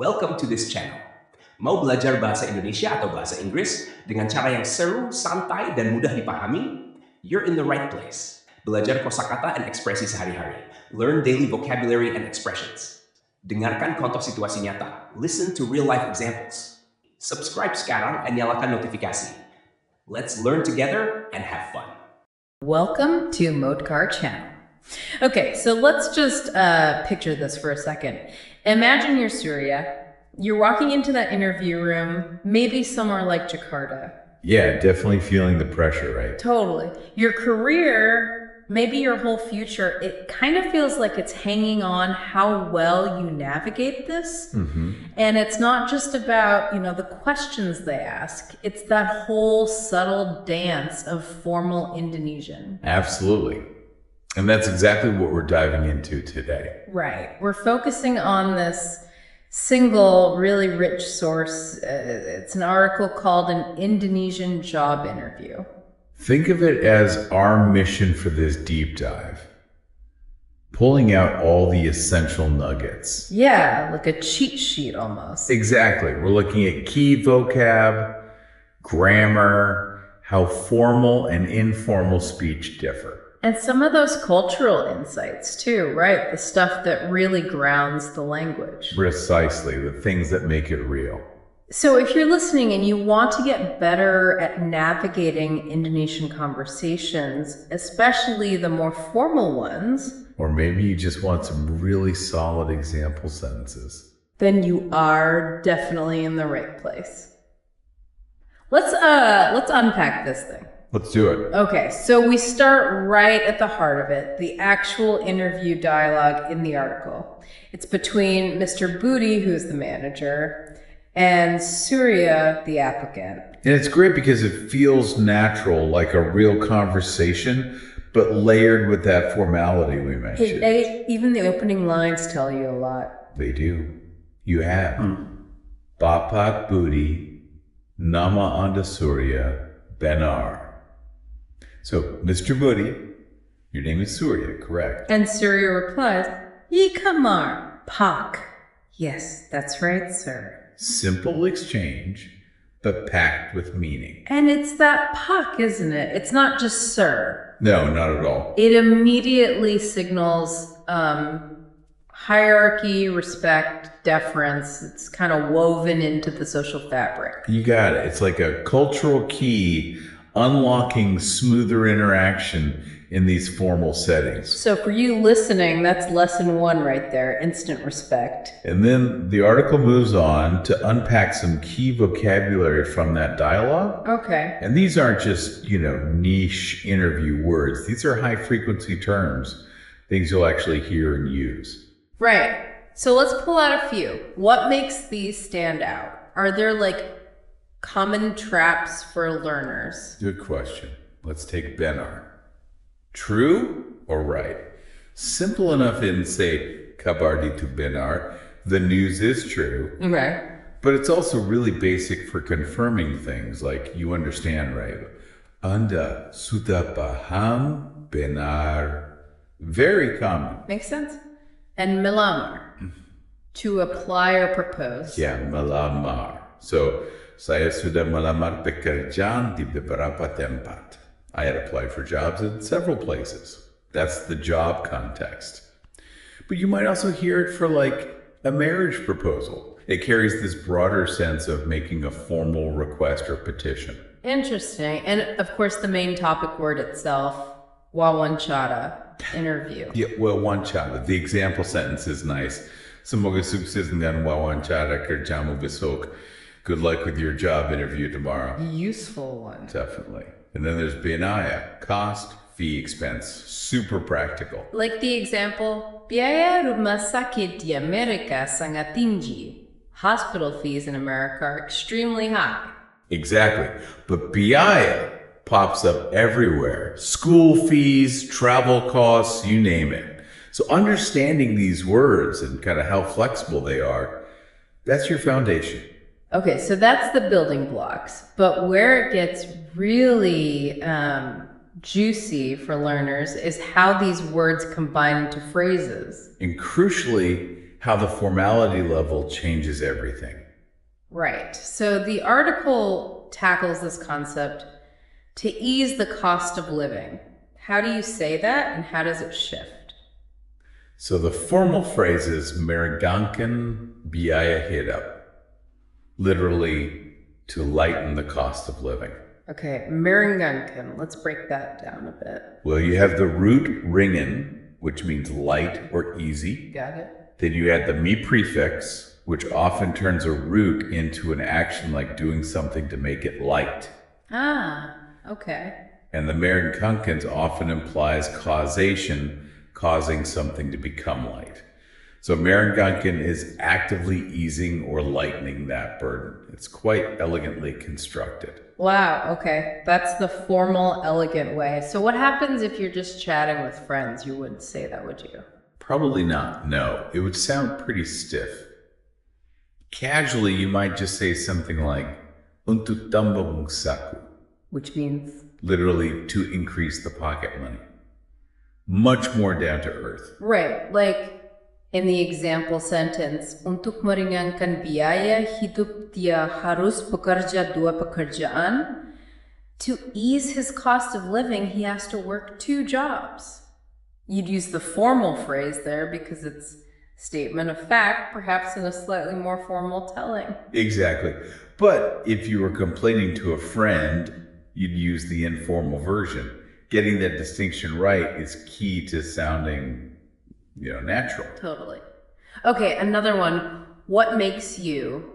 Welcome to this channel. Mau belajar bahasa Indonesia atau bahasa Inggris dengan cara yang seru, santai, dan mudah dipahami? You're in the right place. Belajar kosakata dan ekspresi sehari-hari. Learn daily vocabulary and expressions. Dengarkan contoh situasi nyata. Listen to real-life examples. Subscribe sekarang and nyalakan notifikasi. Let's learn together and have fun. Welcome to Modcar channel. Okay, so let's just picture this for a second. Imagine you're Surya. You're walking into that interview room, maybe somewhere like Jakarta. Yeah, definitely feeling the pressure, right? Totally. Your career, maybe your whole future, it kind of feels like it's hanging on how well you navigate this. And it's not just about, the questions they ask. It's that whole subtle dance of formal Indonesian. Absolutely. And that's exactly what we're diving into today. Right. We're focusing on this single, really rich source. It's an article called An Indonesian Job Interview. Think of it as our mission for this deep dive. Pulling out all the essential nuggets. Yeah, like a cheat sheet almost. Exactly. We're looking at key vocab, grammar, how formal and informal speech differ. And some of those cultural insights too, right? The stuff that really grounds the language. Precisely, the things that make it real. So if you're listening and you want to get better at navigating Indonesian conversations, especially the more formal ones, or maybe you just want some really solid example sentences, then you are definitely in the right place. Let's unpack this thing. Let's do it. Okay, so we start right at the heart of it, the actual interview dialogue in the article. It's between Mr. Budi, who's the manager, and Surya, the applicant. And it's great because it feels natural, like a real conversation, but layered with that formality we mentioned. Even the opening lines tell you a lot. They do. You have Bapak Budi, Nama Anda Surya, Benar. So, Mr. Budi, your name is Surya, correct? And Surya replies, Ikamar, Pak. Yes, that's right, sir. Simple exchange, but packed with meaning. And it's that Pak, isn't it? It's not just sir. No, not at all. It immediately signals hierarchy, respect, deference. It's kind of woven into the social fabric. You got it. It's like a cultural key unlocking smoother interaction in these formal settings. So for you listening, that's lesson 1 right there, instant respect. And then the article moves on to unpack some key vocabulary from that dialogue. Okay. And these aren't just, niche interview words. These are high frequency terms, things you'll actually hear and use. Right. So let's pull out a few. What makes these stand out? Are there common traps for learners? Good question. Let's take Benar. True or right? Simple enough in, say, kabar itu benar, the news is true. Okay. But it's also really basic for confirming things like you understand, right? Anda sudah paham benar. Very common. Makes sense. And melamar, to apply or propose. Yeah, melamar. So, saya sudah melamar pekerjaan di beberapa tempat. I had applied for jobs in several places. That's the job context. But you might also hear it for a marriage proposal. It carries this broader sense of making a formal request or petition. Interesting. And of course, the main topic word itself, wawancara, interview. Yeah, wawancara. The example sentence is nice. Semoga sukses dengan wawancara kerjamu besok. Good luck with your job interview tomorrow. Useful one. Definitely. And then there's biaya, cost, fee, expense. Super practical. Like the example, biaya rumah sakit di Amerika sangat tinggi. Hospital fees in America are extremely high. Exactly. But biaya pops up everywhere. School fees, travel costs, you name it. So understanding these words and kind of how flexible they are, that's your foundation. Okay, so that's the building blocks. But where it gets really juicy for learners is how these words combine into phrases. And crucially, how the formality level changes everything. Right. So the article tackles this concept to ease the cost of living. How do you say that, and how does it shift? So the formal phrase is meringankan biaya hidup, literally to lighten the cost of living. Okay, meringankan. Let's break that down a bit. Well, you have the root ringen, which means light or easy. Got it. Then you add the mi prefix, which often turns a root into an action like doing something to make it light. Ah, okay. And the meringankans often implies causation, causing something to become light. So meringankan is actively easing or lightening that burden. It's quite elegantly constructed. Wow, okay. That's the formal, elegant way. So what happens if you're just chatting with friends? You wouldn't say that, would you? Probably not, no. It would sound pretty stiff. Casually, you might just say something like, untuk tambah saku. Which means? Literally, to increase the pocket money. Much more down to earth. Right, like in the example sentence, untuk meringankan biaya hidup dia harus bekerja 2 pekerjaan. To ease his cost of living, he has to work 2 jobs. You'd use the formal phrase there because it's statement of fact, perhaps in a slightly more formal telling. Exactly. But if you were complaining to a friend, you'd use the informal version. Getting that distinction right is key to sounding, natural. Totally. Okay, another one. What makes you?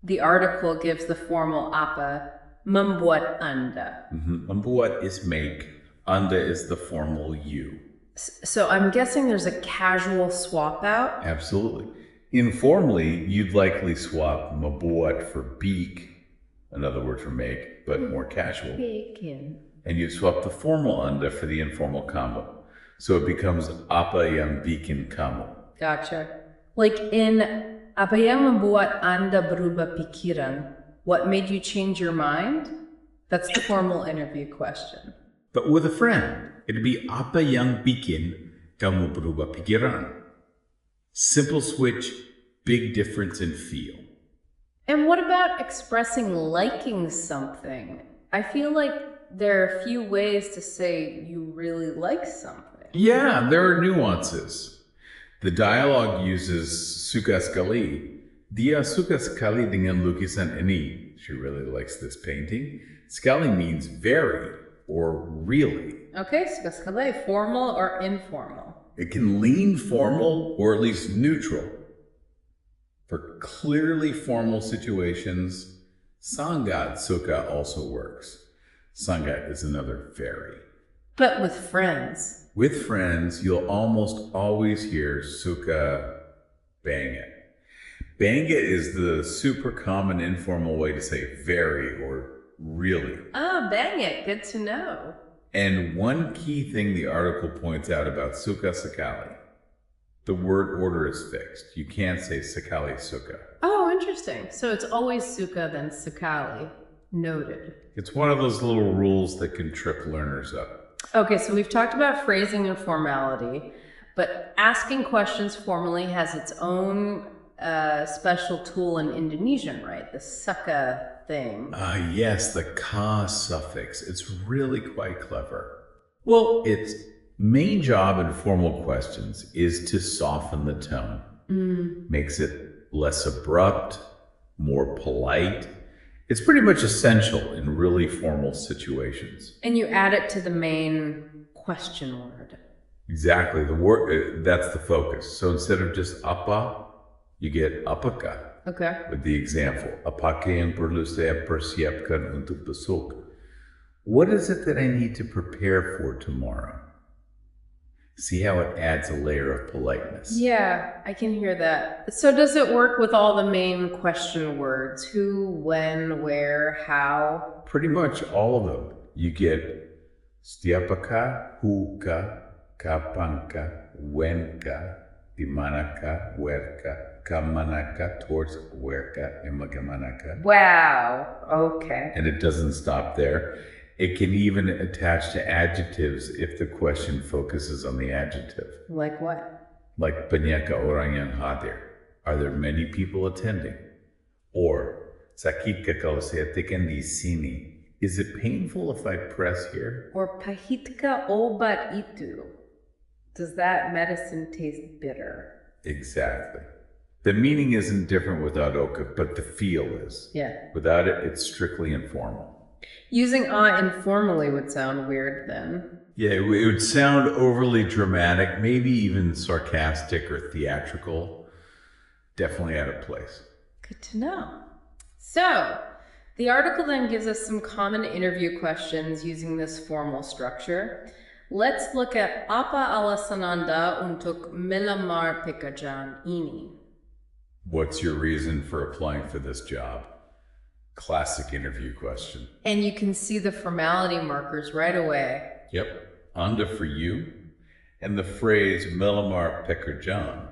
The article gives the formal apa, membuat Anda. Membuat is make, Anda is the formal you. So I'm guessing there's a casual swap out? Absolutely. Informally, you'd likely swap membuat for beak, another word for make, but more casual. Bacon. And you'd swap the formal Anda for the informal kamu. So it becomes apa yang bikin kamu. Gotcha. Like in apa yang membuat Anda berubah pikiran? What made you change your mind? That's the formal interview question. But with a friend, it'd be apa yang bikin kamu berubah pikiran. Simple switch, big difference in feel. And what about expressing liking something? I feel like there are a few ways to say you really like something. Yeah, there are nuances. The dialogue uses suka sekali. Dia suka sekali dengan lukisan ini. She really likes this painting. Sekali means very or really. Okay, suka sekali, formal or informal? It can lean formal or at least neutral. For clearly formal situations, sangat suka also works. Sangat is another very. But with friends. With friends, you'll almost always hear suka banget. Banget is the super common informal way to say very or really. Oh, bang it. Good to know. And one key thing the article points out about suka sekali, the word order is fixed. You can't say sekali suka. Oh, interesting. So it's always suka then sekali. Noted. It's one of those little rules that can trip learners up. Okay, so we've talked about phrasing and formality, but asking questions formally has its own special tool in Indonesian, right? The saka thing. Yes, the ka suffix. It's really quite clever. Well, its main job in formal questions is to soften the tone. Makes it less abrupt, more polite. It's pretty much essential in really formal situations. And you add it to the main question word. Exactly. The word that's the focus. So instead of just apa, you get apakah. Okay. With the example, apakah yang perlu saya persiapkan untuk besok? What is it that I need to prepare for tomorrow? See how it adds a layer of politeness. Yeah, I can hear that. So does it work with all the main question words? Who, when, where, how? Pretty much all of them. You get siapakah, who-ka, kapankah, when-ka, dimanakah, where-ka, kamanakah, towards where-ka, and bagaimana-ka. Wow, okay. And it doesn't stop there. It can even attach to adjectives if the question focuses on the adjective. Like what? Like banyak orang yang hadir. Are there many people attending? Or sakit ka kalau saya tekan di sini? Is it painful if I press here? Or pahit ka obat itu? Does that medicine taste bitter? Exactly. The meaning isn't different without oka, but the feel is. Yeah. Without it, it's strictly informal. Using informally would sound weird then. Yeah, it would sound overly dramatic, maybe even sarcastic or theatrical. Definitely out of place. Good to know. So, the article then gives us some common interview questions using this formal structure. Let's look at apa alasan Anda untuk melamar pekerjaan ini? What's your reason for applying for this job? Classic interview question. And you can see the formality markers right away. Yep. Anda for you, and the phrase melamar pekerjaan,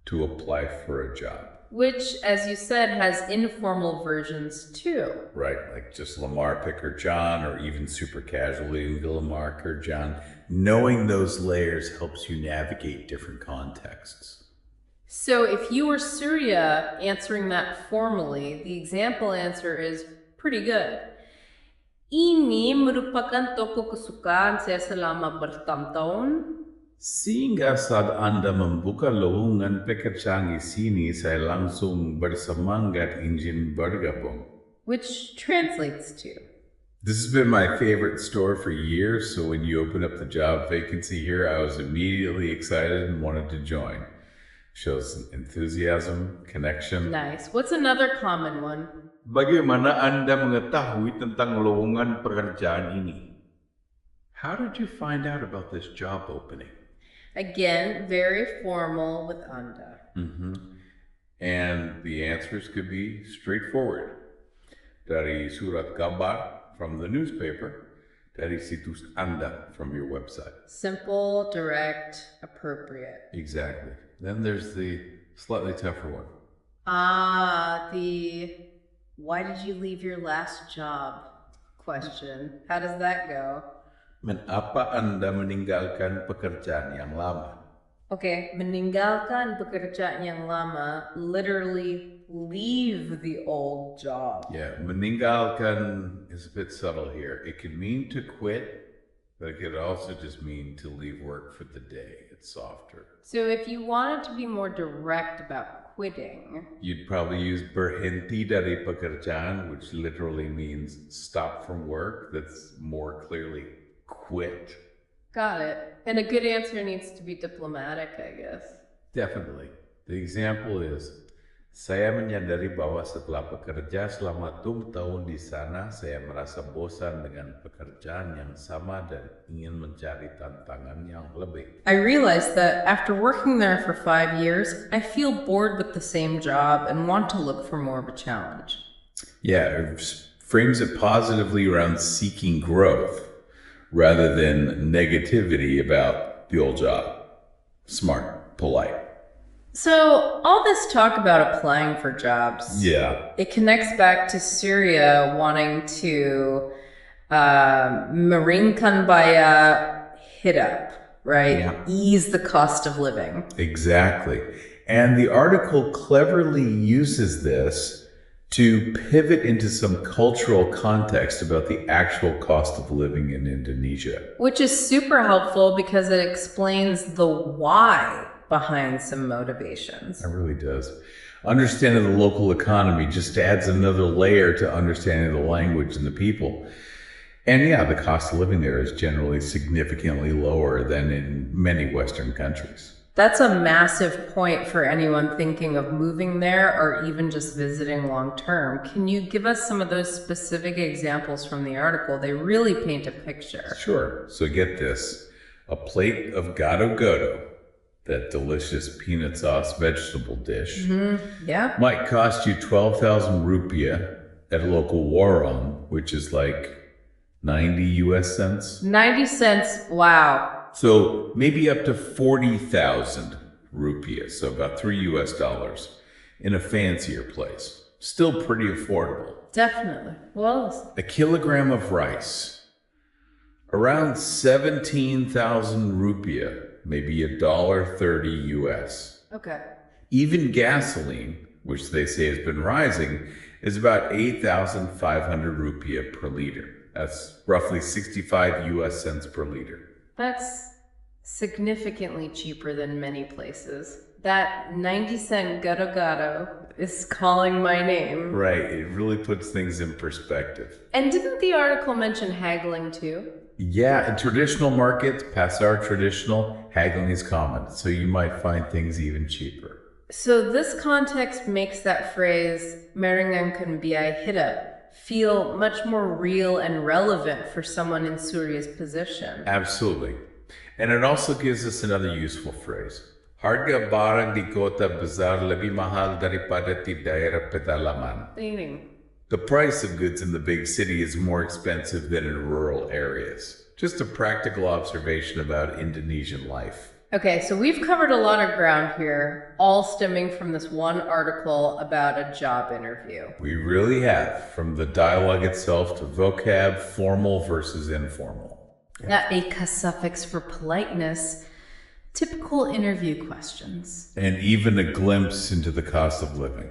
to apply for a job. Which, as you said, has informal versions too. Right, like just lamar pekerjaan, or even super casually lamar pekerjaan. Knowing those layers helps you navigate different contexts. So if you were Surya answering that formally, the example answer is pretty good. Ini merupakan toko kesukaan saya selama bertahun-tahun. Sehingga saat Anda membuka lowongan pekerjaan di sini, saya langsung bersemangat ingin bergabung. Which translates to? This has been my favorite store for years, so when you open up the job vacancy here, I was immediately excited and wanted to join. Shows enthusiasm, connection. Nice. What's another common one? Bagaimana Anda mengetahui tentang lowongan pekerjaan ini? How did you find out about this job opening? Again, very formal with Anda. And the answers could be straightforward. Dari surat kabar from the newspaper, dari situs Anda from your website. Simple, direct, appropriate. Exactly. Then there's the slightly tougher one. The why did you leave your last job question. How does that go? Mengapa Anda meninggalkan pekerjaan yang lama? Okay, meninggalkan pekerjaan yang lama, literally leave the old job. Yeah, meninggalkan is a bit subtle here. It could mean to quit, but it could also just mean to leave work for the day. It's softer. So if you wanted to be more direct about quitting, you'd probably use berhenti dari pekerjaan, which literally means stop from work. That's more clearly quit. Got it. And a good answer needs to be diplomatic, I guess. Definitely. The example is, saya menyadari bahwa setelah bekerja selama 2 tahun di sana, saya merasa bosan dengan pekerjaan yang sama dan ingin mencari tantangan yang lebih. I realized that after working there for 5 years, I feel bored with the same job and want to look for more of a challenge. Yeah, it frames it positively around seeking growth, rather than negativity about the old job. Smart, polite. So all this talk about applying for jobs, it connects back to Syria wanting to meringankan biaya hidup, right? Yeah. Ease the cost of living. Exactly. And the article cleverly uses this to pivot into some cultural context about the actual cost of living in Indonesia. Which is super helpful because it explains the why behind some motivations. It really does. Understanding the local economy just adds another layer to understanding the language and the people. And yeah, the cost of living there is generally significantly lower than in many Western countries. That's a massive point for anyone thinking of moving there or even just visiting long term. Can you give us some of those specific examples from the article? They really paint a picture. Sure. So get this. A plate of gado-gado, that delicious peanut sauce vegetable dish, Yeah. might cost you 12,000 rupiah at local warung, which is like 90 US cents. 90 cents. Wow. So maybe up to 40,000 rupiah, so about $3 US, in a fancier place. Still pretty affordable. Definitely. Well, A kilogram of rice, around 17,000 rupiah, maybe $1.30 US. Okay. Even gasoline, which they say has been rising, is about 8,500 rupiah per liter. That's roughly 65 US cents per liter. That's significantly cheaper than many places. That 90-cent gado-gado is calling my name. Right, it really puts things in perspective. And didn't the article mention haggling too? Yeah, in traditional markets, pasar traditional, haggling is common, so you might find things even cheaper. So this context makes that phrase, "Meringankan biaya hidup," feel much more real and relevant for someone in Surya's position. Absolutely. And it also gives us another useful phrase. Harga barang di kota besar lebih mahal daripada di daerah pedalaman. Meaning? The price of goods in the big city is more expensive than in rural areas. Just a practical observation about Indonesian life. Okay, so we've covered a lot of ground here, all stemming from this one article about a job interview. We really have, from the dialogue itself to vocab, formal versus informal. A suffix for politeness, typical interview questions. And even a glimpse into the cost of living.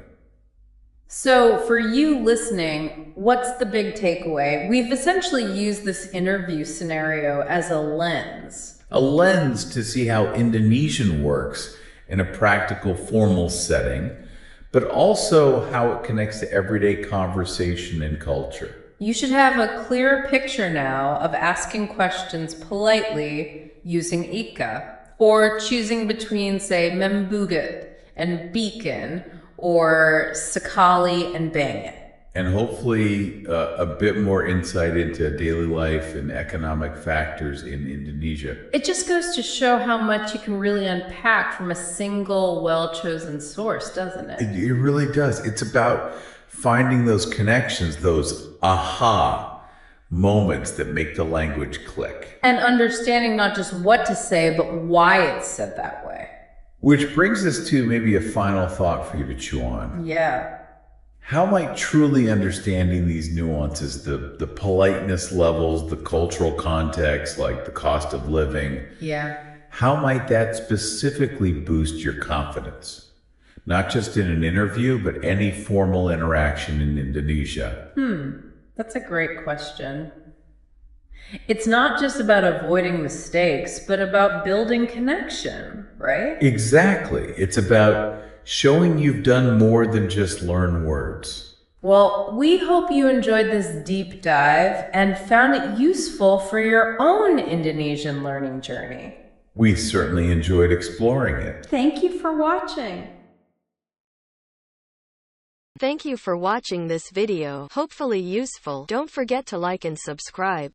So for you listening, what's the big takeaway? We've essentially used this interview scenario as a lens. A lens to see how Indonesian works in a practical, formal setting, but also how it connects to everyday conversation and culture. You should have a clearer picture now of asking questions politely using ika, or choosing between, say, membuget and beacon, or sekali and bangit. And hopefully a bit more insight into daily life and economic factors in Indonesia. It just goes to show how much you can really unpack from a single well-chosen source, doesn't it? It really does. It's about finding those connections, those aha moments that make the language click. And understanding not just what to say, but why it's said that way. Which brings us to maybe a final thought for you to chew on. Yeah. How might truly understanding these nuances, the politeness levels, the cultural context, like the cost of living, how might that specifically boost your confidence? Not just in an interview, but any formal interaction in Indonesia. That's a great question. It's not just about avoiding mistakes, but about building connection, right? Exactly. It's about showing you've done more than just learn words. Well, we hope you enjoyed this deep dive and found it useful for your own Indonesian learning journey. We certainly enjoyed exploring it. Thank you for watching. Thank you for watching this video. Hopefully useful. Don't forget to like and subscribe.